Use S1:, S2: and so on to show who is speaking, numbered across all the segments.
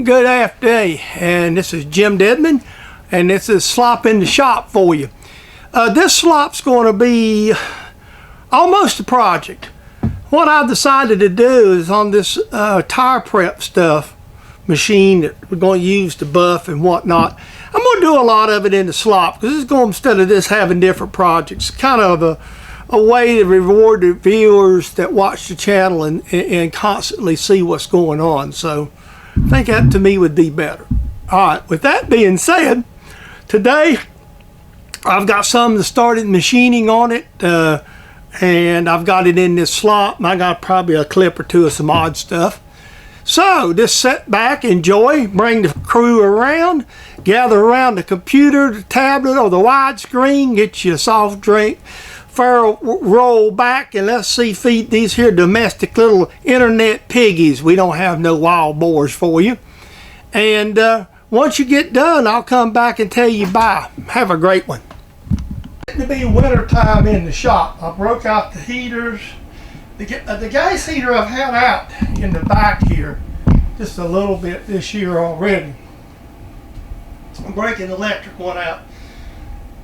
S1: Good afternoon, and this is Jim Dedman, and this is Slop in the Shop for you. This slop's going to be almost a project. What I've decided to do is on this tire prep stuff machine that we're going to use to buff and whatnot, I'm going to do a lot of it in the slop, because it's going, instead of just having different projects, kind of a way to reward the viewers that watch the channel and constantly see what's going on. So I think that to me would be better. All right, with that being said, today I've got some that started machining on it, and I've got it in this slop, and I got probably a clip or two of some odd stuff. So just sit back, enjoy, bring the crew around, gather around the computer, the tablet, or the widescreen, get you a soft drink, roll back, and let's see, feed these here domestic little internet piggies. We don't have no wild boars for you. And once you get done, I'll come back and tell you bye. Have a great one. It's going to be winter time in the shop. I broke out the heaters. The gas heater I've had out in the back here just a little bit this year already. I'm breaking the electric one out.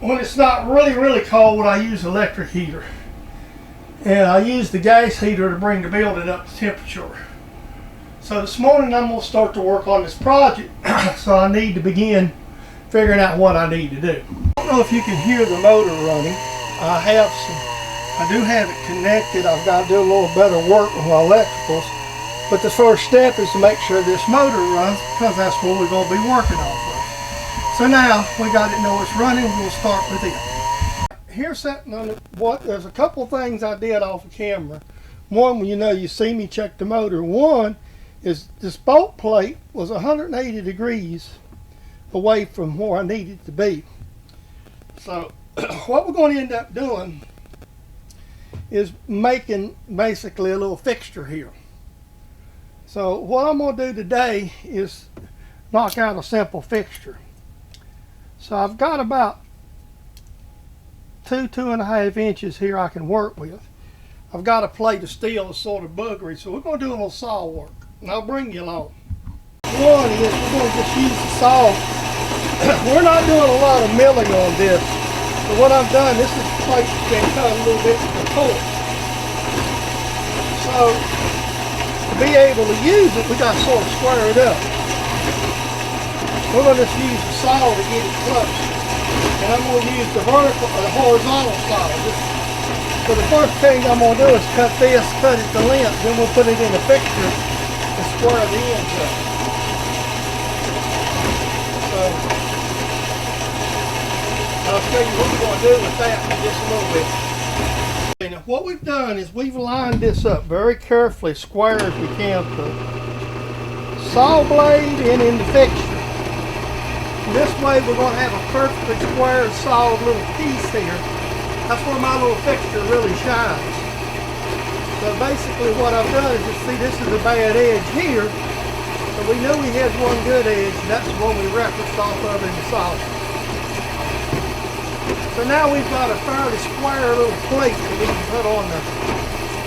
S1: When it's not really cold, I use electric heater. And I use the gas heater to bring the building up to temperature. So this morning I'm going to start to work on this project. So I need to begin figuring out what I need to do. I don't know if you can hear the motor running. I do have it connected. I've got to do a little better work with my electricals. But the first step is to make sure this motor runs, because that's what we're going to be working off of. So now we got to know it's running. We'll start with it. Here's something on there's a couple things I did off of camera. One, you see me check the motor. One is this bolt plate was 180 degrees away from where I needed it to be. So what we're going to end up doing is making basically a little fixture here. So what I'm going to do today is knock out a simple fixture. So I've got about 2.5 inches here I can work with. I've got a plate of steel that's sort of buggery, so we're going to do a little saw work, and I'll bring you along. One is we're going to just use the saw. We're not doing a lot of milling on this. So what I've done, this is the plate that's been cut a little bit from the torch. So to be able to use it, we got to sort of square it up. We're going to just use the saw to get it close. And I'm going to use the vertical or the horizontal saw. So the first thing I'm going to do is cut this, cut it to length, then we'll put it in a fixture and square the ends up. So I'll show you what we're going to do with that in just a little bit. Okay, now what we've done is we've lined this up very carefully, square as we can, to saw blade and in the fixture. And this way we're going to have a perfectly square, solid little piece here. That's where my little fixture really shines. So basically what I've done is, you see, this is a bad edge here. So we know we had one good edge, and that's the one we referenced off of in the saw. So now we've got a fairly square little plate that we can put on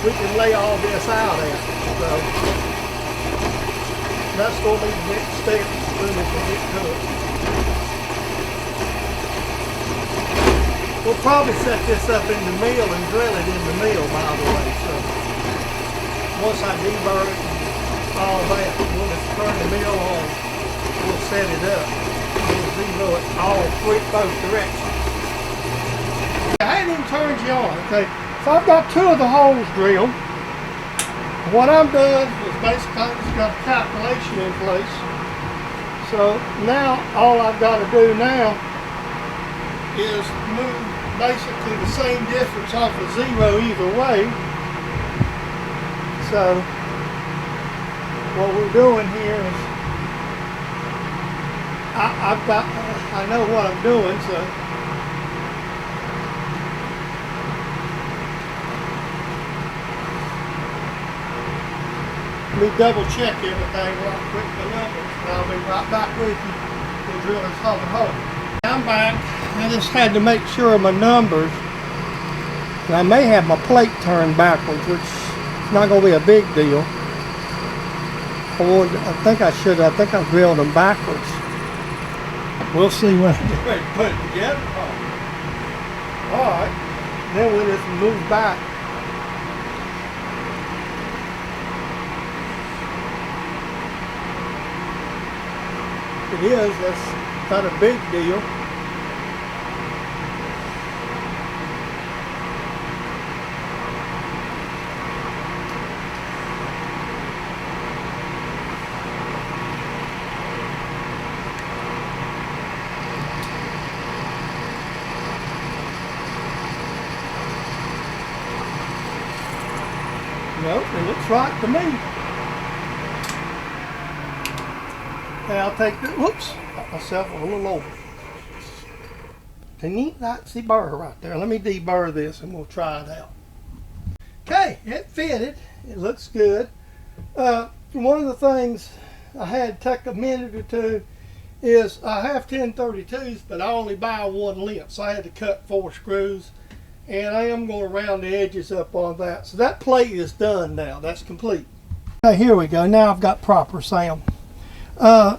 S1: we can lay all this out at. So that's going to be the next step as soon as we get to it. We'll probably set this up in the mill and drill it in the mill, by the way. So once I deburr it and all that, we'll just turn the mill on, we'll set it up. We'll zero it all both directions. I hadn't even turned you on. Okay, so I've got two of the holes drilled. What I'm doing is basically I've just got a calculation in place. So now all I've got to do now is move basically the same difference off of zero either way. So what we're doing here is I know what I'm doing, so let me double check everything right quick, the numbers, and I'll be right back with you. We'll drill this hole and hole. I'm back. I just had to make sure my numbers. And I may have my plate turned backwards, which is not going to be a big deal. I think I should. I think I drilled them backwards. We'll see when I put it together. All right. Then we'll just move back. It is. That's not a big deal. Nope, it looks right to me. Okay, I'll take this. Whoops, got myself a little over. Can you not see burr right there? Let me deburr this and we'll try it out. Okay, it fitted. It looks good. One of the things I had to take a minute or two is I have 1032s, but I only buy one length, so I had to cut 4 screws. And I am going to round the edges up on that. So that plate is done now. That's complete. Okay, here we go. Now I've got proper sound.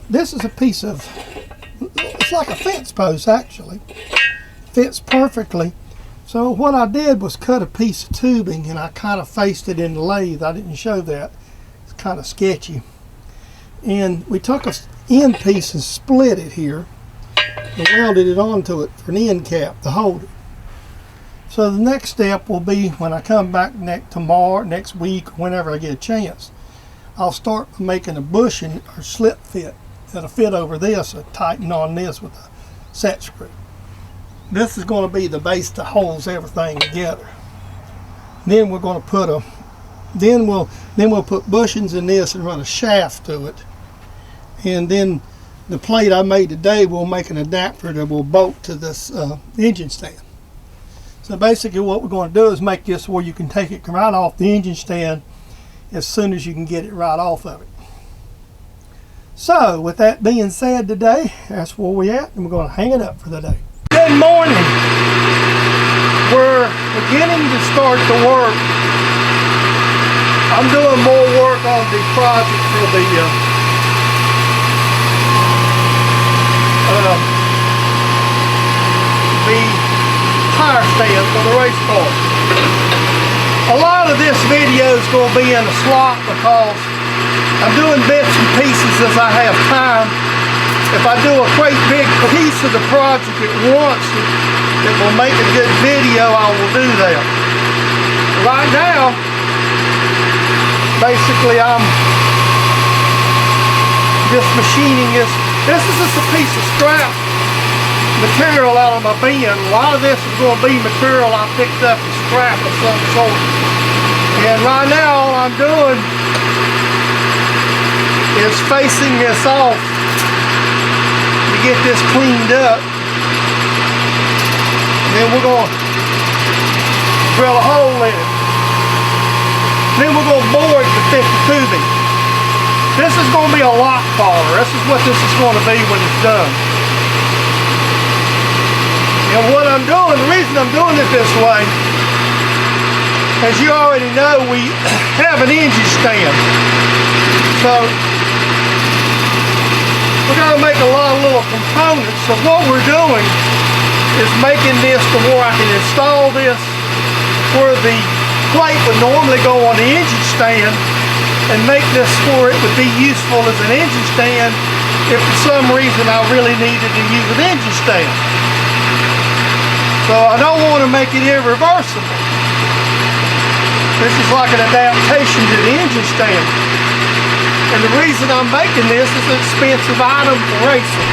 S1: This is a piece of, it's like a fence post actually. Fits perfectly. So what I did was cut a piece of tubing and I kind of faced it in the lathe. I didn't show that. It's kind of sketchy. And we took a end piece and split it here and welded it onto it for an end cap to hold it. So the next step will be when I come back next week, whenever I get a chance, I'll start making a bushing or slip fit that'll fit over this or tighten on this with a set screw. This is going to be the base that holds everything together. Then we're going to put then we'll put bushings in this and run a shaft to it. And then the plate I made today will make an adapter that will bolt to this engine stand. So basically what we're going to do is make this where you can take it right off the engine stand as soon as you can get it right off of it. So with that being said today, that's where we're at, and we're going to hang it up for the day. Good morning. We're beginning to start the work. I'm doing more work on the project for the tire stand for the race car. A lot of this video is going to be in a slot because I'm doing bits and pieces as I have time. If I do a great big piece of the project at once that will make a good video, I will do that. Right now, basically I'm just machining this. This is just a piece of scrap material out of my bin. A lot of this is going to be material I picked up as scrap of some sort. And right now all I'm doing is facing this off to get this cleaned up. And then we're going to drill a hole in it. Then we're going to bore it to fit the tubing. This is going to be a lock collar. This is what this is going to be when it's done. And what I'm doing, the reason I'm doing it this way, as you already know, we have an engine stand. So we're going to make a lot of little components. So what we're doing is making this to where I can install this where the plate would normally go on the engine stand, and make this where it would be useful as an engine stand if for some reason I really needed to use an engine stand. So I don't want to make it irreversible. This is like an adaptation to the engine stand. And the reason I'm making this is an expensive item for racing.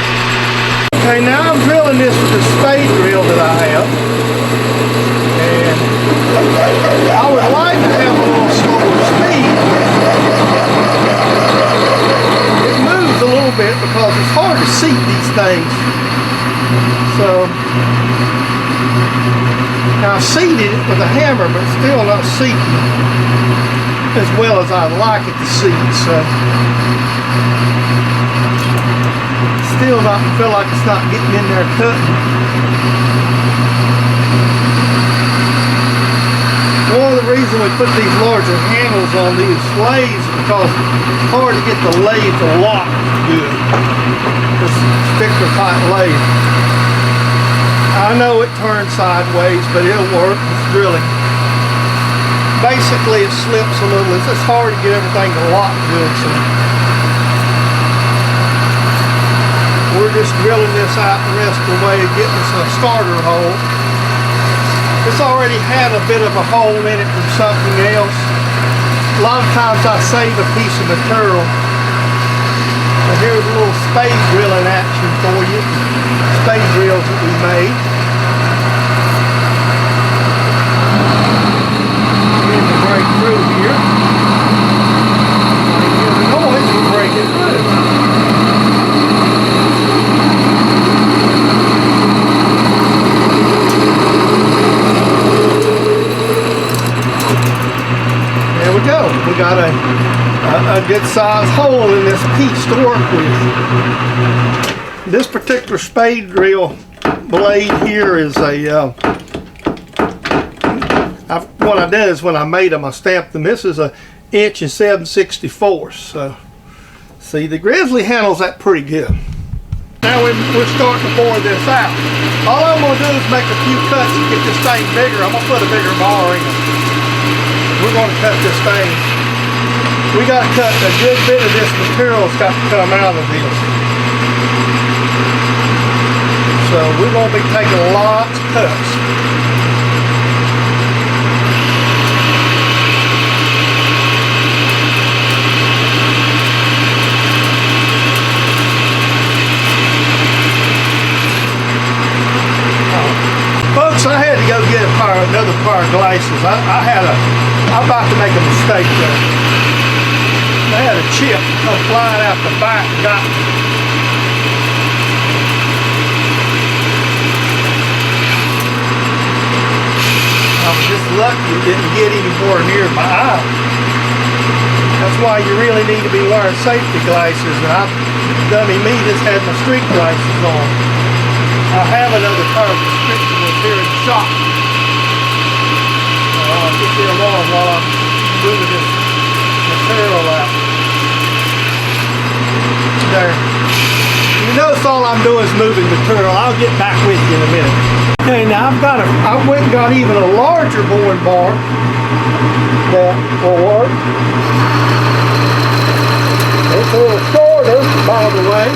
S1: Okay, now I'm drilling this with a spade drill that I have. And I would like to have a little slower speed. It moves a little bit because it's hard to seat these things. So now I seated it with a hammer, but still not seating as well as I'd like it to seat. So still not feel like it's not getting in there cutting. One of the reasons reason we put these larger handles on these lathes is because it's hard to get the lathe to lock good. This sticker type lathe. I know it turns sideways, but it'll work. It's drilling. Basically, it slips a little. It's just hard to get everything to lock good. So we're just drilling this out the rest of the way, getting us a starter hole. It's already had a bit of a hole in it from something else. A lot of times I save a piece of material. And here's a little spade drilling action for you. Spade drills that we made. Getting to break through here. I hear the noise and break it through. Go. We got a good sized hole in this piece to work with. This particular spade drill blade here is what I did is when I made them I stamped them. This is a 1 7/64. So see, the Grizzly handles that pretty good. Now we're starting to bore this out. All I'm going to do is make a few cuts to get this thing bigger. I'm going to put a bigger bar in it. We're going to cut this thing. We got to cut a good bit of this material's got to come out of this. So we're going to be taking lots of cuts. Folks, I had to go get another pair of glasses. I'm about to make a mistake there. I had a chip come flying out the back and got me. I was just lucky it didn't get any more near my eye. That's why you really need to be wearing safety glasses. And dummy me just had my street glasses on. I have another pair of prescription ones here in the shop. I'll get the alarm while I'm moving this material out. There. You notice all I'm doing is moving material. I'll get back with you in a minute. Okay, now I went and got even a larger boring bar that will work. It's a little shorter, by the way.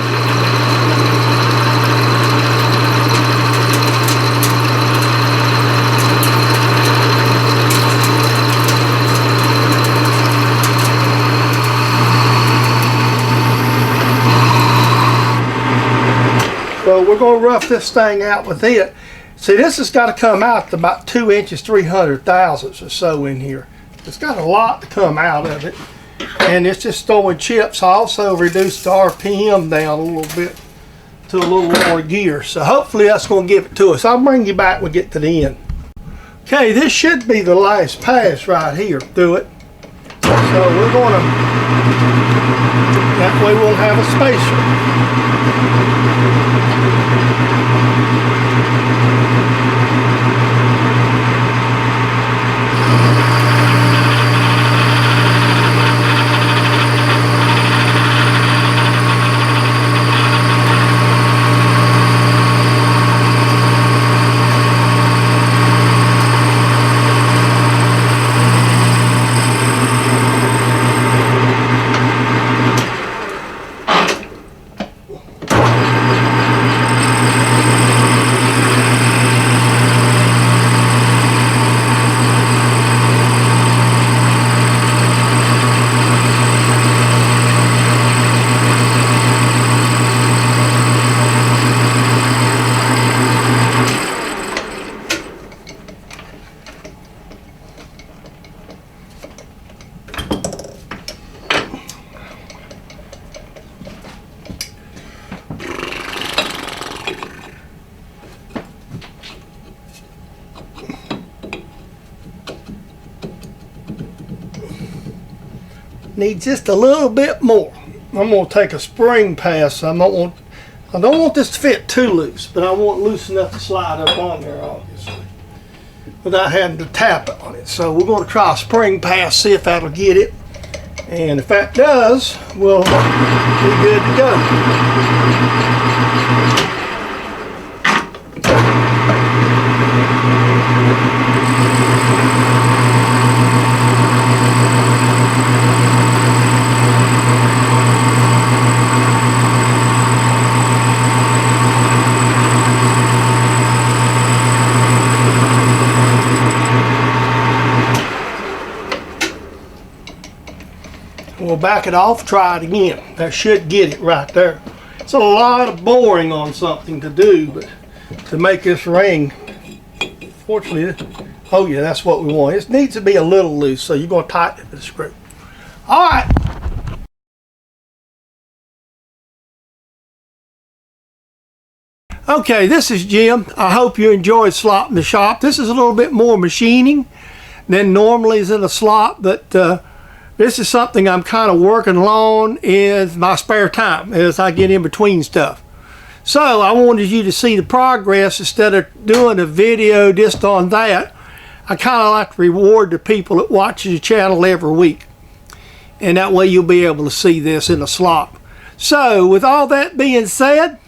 S1: So we're going to rough this thing out with it. See, this has got to come out to about 2 inches, 300 thousandths or so in here. It's got a lot to come out of it. And it's just throwing chips. I also reduced the RPM down a little bit to a little lower gear. So hopefully that's going to give it to us. I'll bring you back when we get to the end. Okay, this should be the last pass right here through it. So we're going to, that way we'll have a spacer. Need just a little bit more. I'm going to take a spring pass. I don't want this to fit too loose, but I want loose enough to slide up on there, obviously. without having to tap it on it. So we're going to try a spring pass, see if that'll get it. And if that does, we'll be good to go. We'll back it off, try it again. That should get it right there. It's a lot of boring on something to do, but to make this ring, fortunately, oh yeah, that's what we want. It needs to be a little loose, so you're going to tighten it with the screw. All right. Okay, this is Jim. I hope you enjoyed Slop in the Shop. This is a little bit more machining than normally is in a slop, but this is something I'm kind of working on in my spare time as I get in between stuff. So I wanted you to see the progress instead of doing a video just on that. I kind of like to reward the people that watch the channel every week. And that way you'll be able to see this in a slop. So with all that being said,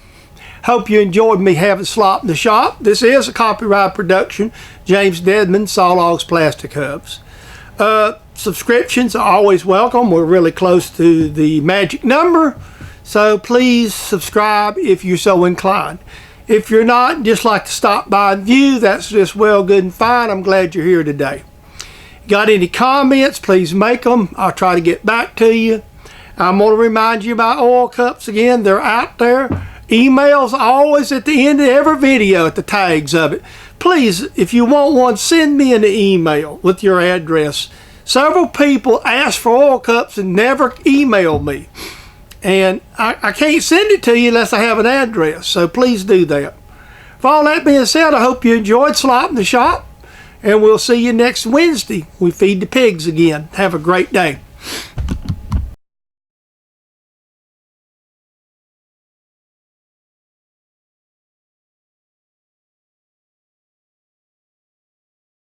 S1: hope you enjoyed me having Slop in the Shop. This is a copyright production. James Deadman, Sawlogs Plastic Hubs. Subscriptions are always welcome. We're really close to the magic number, so please subscribe if you're so inclined. If you're not and just like to stop by and view, that's just well, good and fine. I'm glad you're here today. Got any comments, please make them. I'll try to get back to you. I'm going to remind you about oil cups again. They're out there. Emails always at the end of every video at the tags of it. Please, if you want one, send me an email with your address. Several people ask for oil cups and never email me. And I can't send it to you unless I have an address. So please do that. For all that being said, I hope you enjoyed Slop in the Shop. And we'll see you next Wednesday. We feed the pigs again. Have a great day.